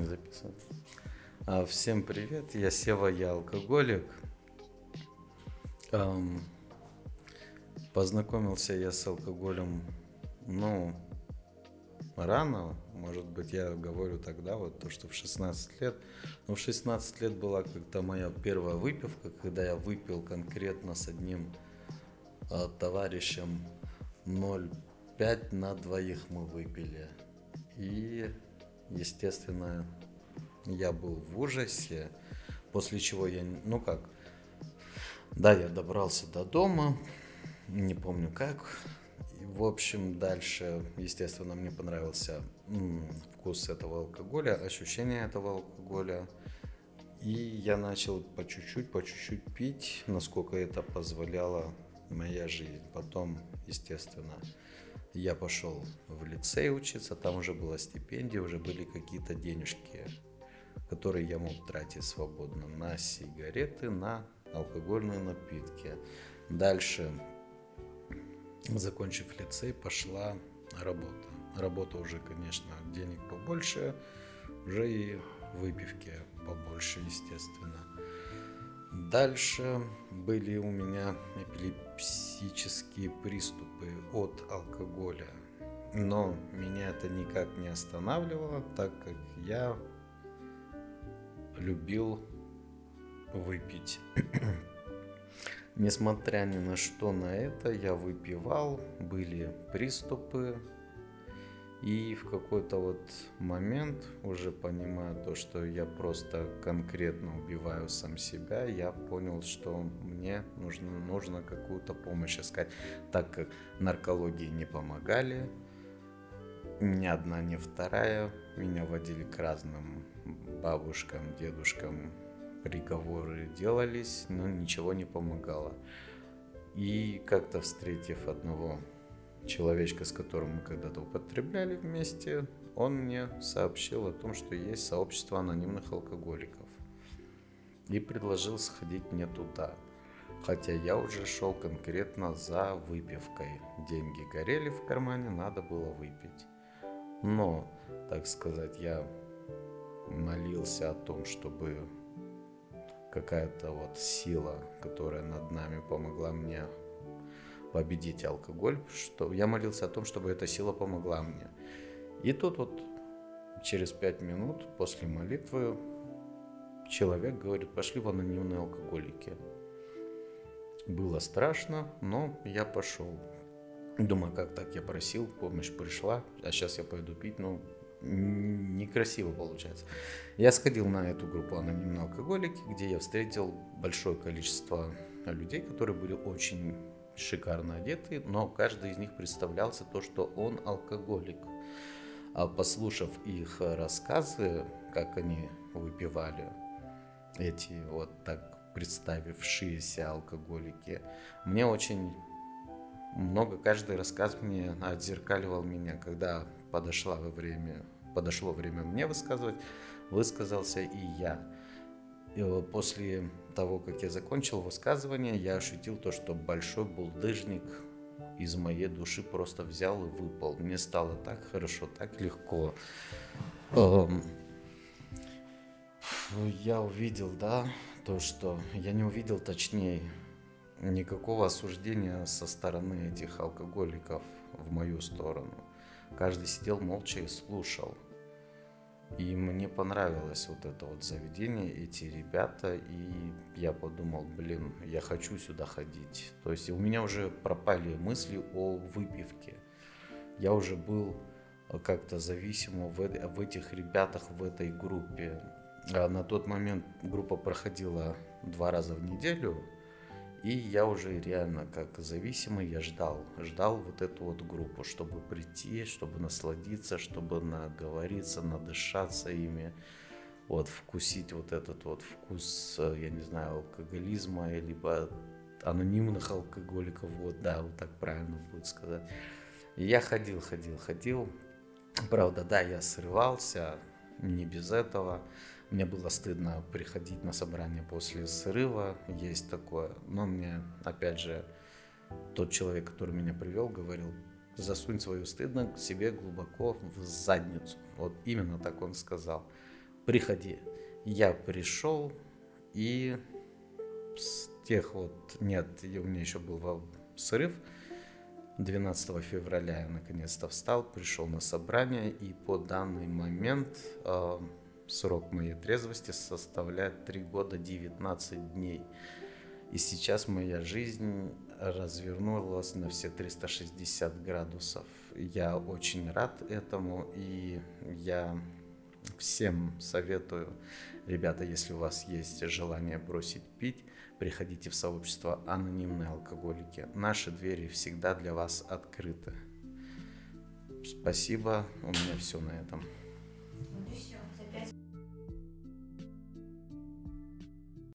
Записываю. Всем привет, я Сева, я алкоголик. Ам, Познакомился я с алкоголем, ну, рано, может быть, я говорю тогда, вот то, что в 16 лет. Но в 16 лет была как-то моя первая выпивка, когда я выпил конкретно с одним товарищем 0,5 на двоих мы выпили. И, естественно, я был в ужасе, после чего я добрался до дома, не помню как. И, в общем, дальше, естественно, мне понравился вкус этого алкоголя, ощущение этого алкоголя. И я начал по чуть-чуть пить, насколько это позволяла моя жизнь. Потом, естественно, я пошел в лицей учиться, там уже была стипендия, уже были какие-то денежки, которые я мог тратить свободно на сигареты, на алкогольные напитки. Дальше, закончив лицей, пошла работа. Работа уже, конечно, денег побольше, уже и выпивки побольше, естественно. Дальше были у меня эпилептические приступы от алкоголя. Но меня это никак не останавливало, так как я любил выпить. Несмотря ни на что на это, я выпивал, были приступы. И в какой-то вот момент, уже понимая то, что я просто конкретно убиваю сам себя, я понял, что мне нужно какую-то помощь искать, так как наркологии не помогали, ни одна, ни вторая. Меня водили к разным бабушкам, дедушкам, приговоры делались, но ничего не помогало. И как-то встретив одного человечка, с которым мы когда-то употребляли вместе, он мне сообщил о том, что есть сообщество анонимных алкоголиков. И предложил сходить мне туда. Хотя я уже шел конкретно за выпивкой. Деньги горели в кармане, надо было выпить. Но, так сказать, я молился о том, чтобы какая-то вот сила, которая над нами, помогла мне победить алкоголь, что я молился о том, чтобы эта сила помогла мне. И тут вот через 5 минут после молитвы человек говорит: пошли в анонимные алкоголики. Было страшно, но я пошел. Думаю, как так, я просил, помощь пришла, а сейчас я пойду пить, некрасиво получается. Я сходил на эту группу анонимные алкоголики, где я встретил большое количество людей, которые были очень шикарно одеты, но каждый из них представлялся то, что он алкоголик. А послушав их рассказы, как они выпивали, эти вот так представившиеся алкоголики, мне очень много, каждый рассказ мне отзеркаливал меня. Когда подошло время мне высказывать, высказался и я. И после того, как я закончил высказывание, я ощутил то, что большой булдыжник из моей души просто взял и выпал. Мне стало так хорошо, так легко. Я увидел, то, что я не увидел, точнее, никакого осуждения со стороны этих алкоголиков в мою сторону. Каждый сидел молча и слушал. И мне понравилось вот это вот заведение, эти ребята, и я подумал, я хочу сюда ходить. То есть у меня уже пропали мысли о выпивке. Я уже был как-то зависим в этих ребятах, в этой группе. На тот момент группа проходила 2 раза в неделю, и я уже реально как зависимый, я ждал вот эту вот группу, чтобы прийти, чтобы насладиться, чтобы наговориться, надышаться ими, вот вкусить вот этот вот вкус, я не знаю, алкоголизма, либо анонимных алкоголиков, вот так правильно будет сказать. И я ходил, правда, я срывался, не без этого. Мне было стыдно приходить на собрание после срыва, есть такое. Но мне, опять же, тот человек, который меня привел, говорил: засунь свою стыдно себе глубоко в задницу. Вот именно так он сказал. приходи. Я пришел, и с тех вот, нет, у меня еще был срыв. 12 февраля я наконец-то встал, пришел на собрание, и по данный момент срок моей трезвости составляет 3 года 19 дней. И сейчас моя жизнь развернулась на все 360 градусов. Я очень рад этому, и я всем советую, ребята, если у вас есть желание бросить пить, приходите в сообщество «Анонимные алкоголики». Наши двери всегда для вас открыты. Спасибо, у меня все на этом.